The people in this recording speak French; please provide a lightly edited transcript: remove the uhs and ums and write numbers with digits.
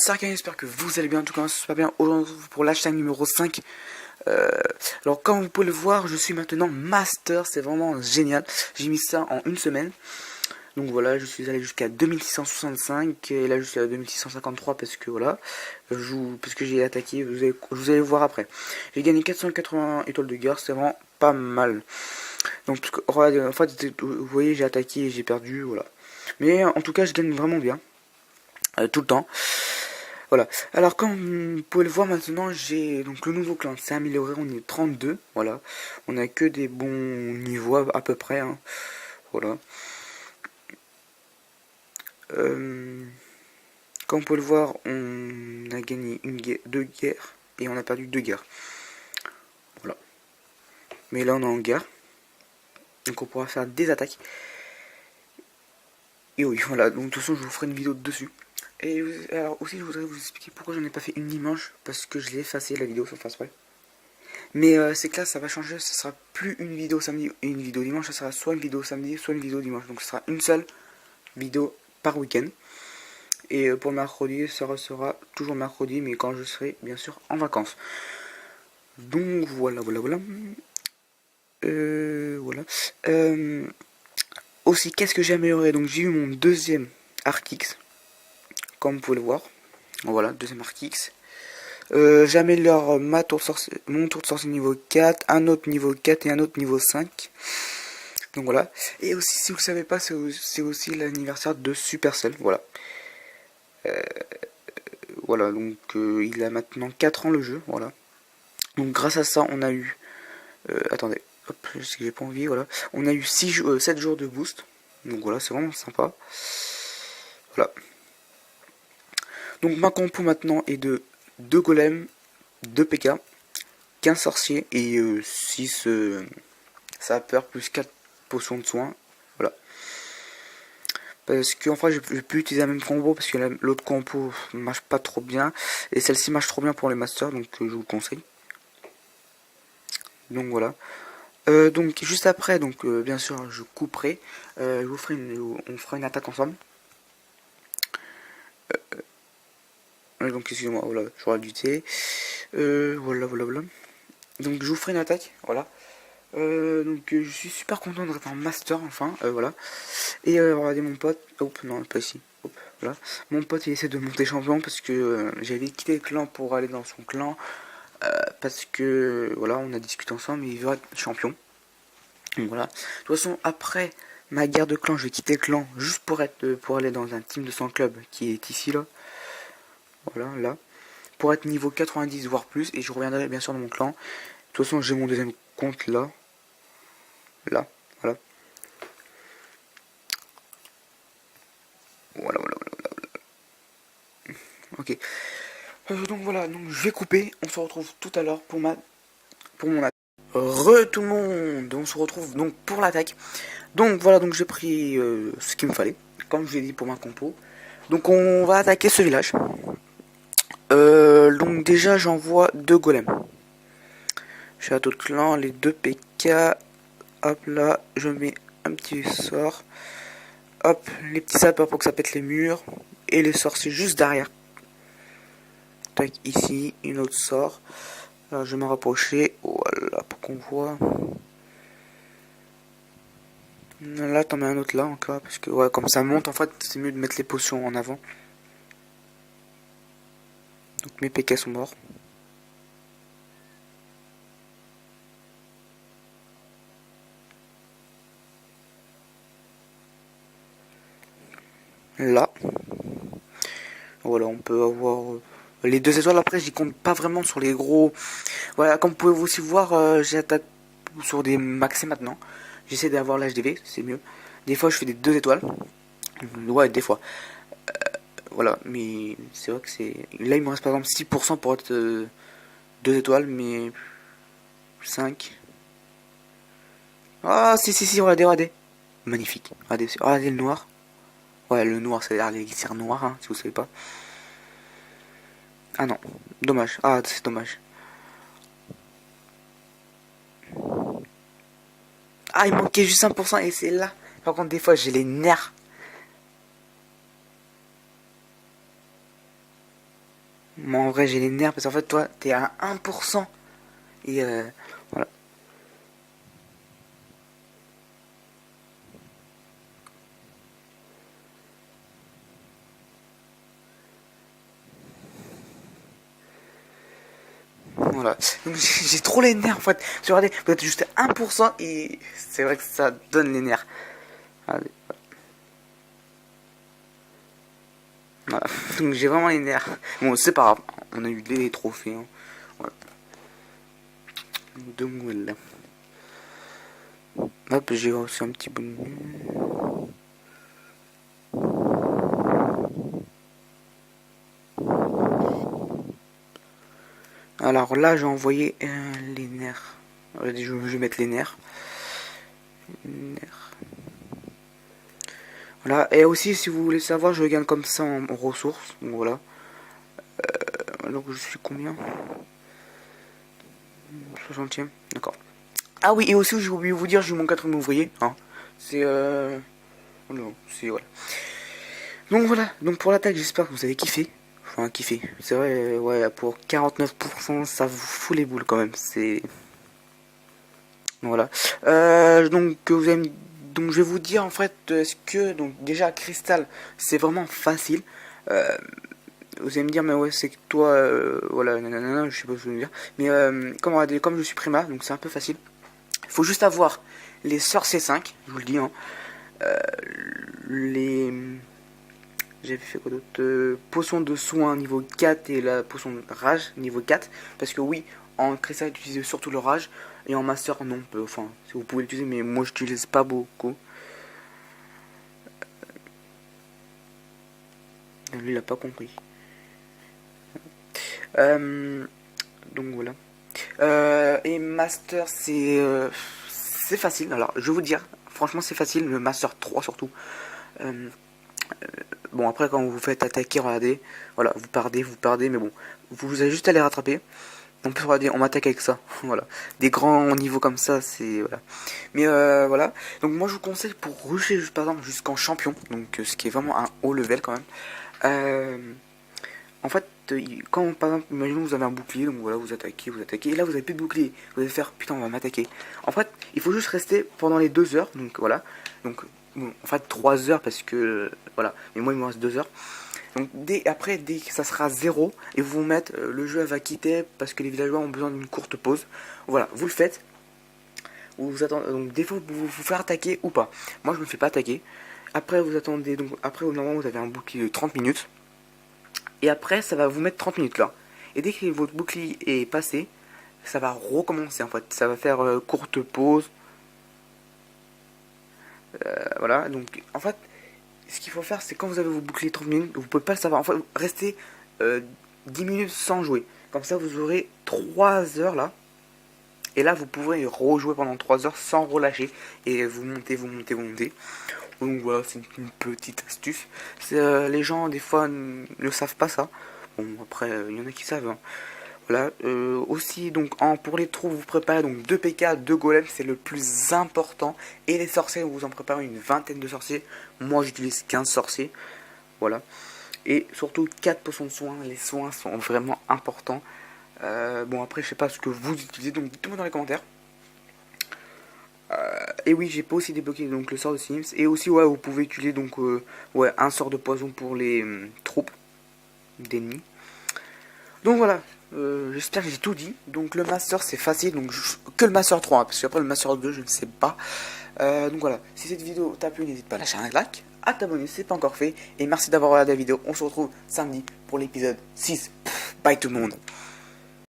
Sarkin, j'espère que vous allez bien, en tout cas super bien aujourd'hui pour l'hashtag numéro 5. Alors comme vous pouvez le voir, je suis maintenant master, c'est vraiment génial. J'ai mis ça en une semaine. Donc voilà, je suis allé jusqu'à 2665 et là je suis à 2653 parce que voilà, parce que j'ai attaqué, vous allez voir après. J'ai gagné 480 étoiles de guerre, c'est vraiment pas mal. Donc en fait, vous voyez, j'ai attaqué et j'ai perdu, voilà. Mais en tout cas, je gagne vraiment bien, tout le temps. Voilà. Alors comme vous pouvez le voir maintenant, j'ai donc le nouveau clan s'est amélioré, on est 32, voilà. On a que des bons niveaux à peu près, hein. Voilà. Comme vous pouvez le voir, on a gagné deux guerres et on a perdu deux guerres. Voilà. Mais là on est en guerre. Donc on pourra faire des attaques. Et oui, voilà, donc de toute façon je vous ferai une vidéo dessus. Et alors aussi je voudrais vous expliquer pourquoi j'en ai pas fait une dimanche, parce que je l'ai effacé la vidéo sur Facebook. Mais c'est que là ça va changer, ce sera plus une vidéo samedi et une vidéo dimanche, ça sera soit une vidéo samedi, soit une vidéo dimanche. Donc ce sera une seule vidéo par week-end. Et pour mercredi, ça restera toujours mercredi, mais quand je serai bien sûr en vacances. Donc voilà. Voilà. Aussi, qu'est-ce que j'ai amélioré? Donc j'ai eu mon deuxième Arc-X, comme vous pouvez le voir. Voilà, deuxième Arc-X. J'améliore mon tour de sortie niveau 4, un autre niveau 4 et un autre niveau 5. Donc voilà. Et aussi, si vous ne savez pas, c'est aussi l'anniversaire de Supercell. Voilà. Voilà, donc il a maintenant 4 ans le jeu. Voilà. Donc grâce à ça, on a eu... attendez, hop, je sais que j'ai pas envie, voilà. On a eu 7 jours de boost. Donc voilà, c'est vraiment sympa. Voilà. Donc ma compo maintenant est de 2 golems, 2 PK, 15 sorciers et 6 sapeurs plus 4 potions de soins. Voilà. Parce que en fait je vais plus utiliser la même combo parce que l'autre combo marche pas trop bien. Et celle-ci marche trop bien pour les masters, donc je vous le conseille. Donc voilà. Donc juste après, donc bien sûr je couperai. On fera une attaque ensemble. Donc excusez-moi, voilà, j'aurais dû thé. Voilà. Donc je vous ferai une attaque, voilà. Donc je suis super content d'être en master enfin, voilà. Et regardez mon pote, hop, non pas ici, hop, voilà. Mon pote il essaie de monter champion parce que j'avais quitté le clan pour aller dans son clan. Parce que voilà, on a discuté ensemble et il veut être champion. Donc voilà. De toute façon, après ma guerre de clan, je vais quitter le clan juste pour aller dans un team de son club qui est ici là. Voilà, là. Pour être niveau 90 voire plus, et je reviendrai bien sûr dans mon clan. De toute façon, j'ai mon deuxième compte là. Là, voilà. Voilà. Ok. Donc voilà, donc je vais couper. On se retrouve tout à l'heure pour mon attaque. Tout le monde, on se retrouve donc pour l'attaque. Donc voilà, donc j'ai pris ce qu'il me fallait, comme je l'ai dit pour ma compo. Donc on va attaquer ce village. Donc déjà j'envoie 2 golems. Château de clan, les 2 PK. Hop là, je mets un petit sort. Hop, les petits sapeurs pour que ça pète les murs. Et les sorciers juste derrière. Tac, ici, une autre sort. Alors je vais me rapprocher. Voilà, pour qu'on voit. Là, t'en mets un autre là encore. Parce que, ouais, comme ça monte, en fait, c'est mieux de mettre les potions en avant. Donc mes PK sont morts. Là. Voilà, on peut avoir les 2 étoiles. Après, j'y compte pas vraiment sur les gros. Voilà, comme vous pouvez aussi voir, j'attaque sur des maxi maintenant. J'essaie d'avoir l'HDV, c'est mieux. Des fois, je fais des 2 étoiles. Ouais, des fois. Voilà, mais c'est vrai que c'est... Là, il me reste par exemple 6% pour être 2 étoiles, mais 5. Ah, si, regardez. Magnifique. Regardez le noir. Ouais, le noir, c'est l'élixir noir, hein, si vous savez pas. Ah non, dommage. Ah, c'est dommage. Ah, il manquait juste 1% et c'est là. Par contre, des fois, j'ai les nerfs. vrai j'ai les nerfs parce qu'en fait toi t'es à 1%. Et voilà. Voilà. Donc j'ai trop les nerfs en fait. Regardez, vous êtes juste à 1% et c'est vrai que ça donne les nerfs. Allez. Voilà. Donc j'ai vraiment les nerfs. Bon, c'est pas grave. On a eu des trophées. Hein. Voilà. Donc voilà. Hop, j'ai aussi un petit bonus. Alors là, j'ai envoyé les nerfs. Je vais mettre les nerfs. Voilà. Et aussi, si vous voulez savoir, je gagne comme ça en ressources. Donc voilà. Donc je suis combien 60e. D'accord. Ah oui, et aussi, j'ai oublié de vous dire, j'ai eu mon 4ème ouvrier. Hein. C'est non, c'est voilà. Donc voilà. Donc pour l'attaque, j'espère que vous avez kiffé. Enfin, kiffé. C'est vrai, ouais, pour 49%, ça vous fout les boules quand même. C'est voilà. Donc vous avez donc je vais vous dire en fait est-ce que donc déjà Cristal c'est vraiment facile. Vous allez me dire mais ouais c'est que toi voilà nanana, je sais pas ce que je veux dire. Mais comme je suis prima donc c'est un peu facile. Il faut juste avoir les sorts C5, je vous le dis hein. Les J'avais fait quoi d'autre potion de soin niveau 4 et la potion de rage niveau 4 parce que oui en cristal utilisez surtout le rage et en master non enfin si vous pouvez l'utiliser mais moi j'utilise pas beaucoup. Lui il a pas compris. Donc voilà. Et master c'est facile. Alors je vais vous dire franchement c'est facile le master 3 surtout. Bon après quand vous vous faites attaquer regardez voilà vous perdez mais bon vous avez juste à les rattraper. On peut regarder, on m'attaque avec ça, voilà. Des grands niveaux comme ça, c'est voilà. Mais voilà. Donc moi je vous conseille pour rusher par exemple jusqu'en champion, donc ce qui est vraiment un haut level quand même. En fait, quand par exemple, imaginons que vous avez un bouclier, donc voilà, vous attaquez, et là vous avez plus de bouclier, vous allez faire putain on va m'attaquer. En fait, il faut juste rester pendant les 2 heures, donc voilà. Donc bon, en fait 3 heures parce que voilà, mais moi il me reste 2 heures. Donc dès que ça sera 0 et vous mettre le jeu va quitter parce que les villageois ont besoin d'une courte pause. Voilà, vous le faites. Vous attendez donc des fois vous vous faire attaquer ou pas. Moi je me fais pas attaquer. Après vous attendez donc après au moment vous avez un bouclier de 30 minutes et après ça va vous mettre 30 minutes là. Et dès que votre bouclier est passé, ça va recommencer en fait. Ça va faire courte pause. Voilà, donc en fait ce qu'il faut faire, c'est quand vous avez vos boucliers 30 minutes, vous pouvez pas le savoir. Enfin, restez 10 minutes sans jouer. Comme ça, vous aurez 3 heures là. Et là, vous pourrez rejouer pendant 3 heures sans relâcher. Et vous montez. Donc voilà, c'est une petite astuce. Les gens, des fois, ne savent pas ça. Bon, après, il y en a qui savent. Hein. Voilà, aussi donc pour les trous vous préparez donc 2 PK, 2 golems, c'est le plus important. Et les sorciers, vous en préparez une vingtaine de sorciers. Moi j'utilise 15 sorciers. Voilà. Et surtout 4 potions de soins. Les soins sont vraiment importants. Bon après je sais pas ce que vous utilisez, donc dites-moi dans les commentaires. Et oui j'ai pas aussi débloqué donc le sort de Sims. Et aussi ouais vous pouvez utiliser donc ouais un sort de poison pour les troupes d'ennemis. Donc voilà, j'espère que j'ai tout dit. Donc le Master c'est facile, donc que le Master 3, hein, parce qu'après le Master 2 je ne sais pas. Donc voilà, si cette vidéo t'a plu, n'hésite pas à lâcher un like, à t'abonner si c'est pas encore fait. Et merci d'avoir regardé la vidéo, on se retrouve samedi pour l'épisode 6. Bye tout le monde.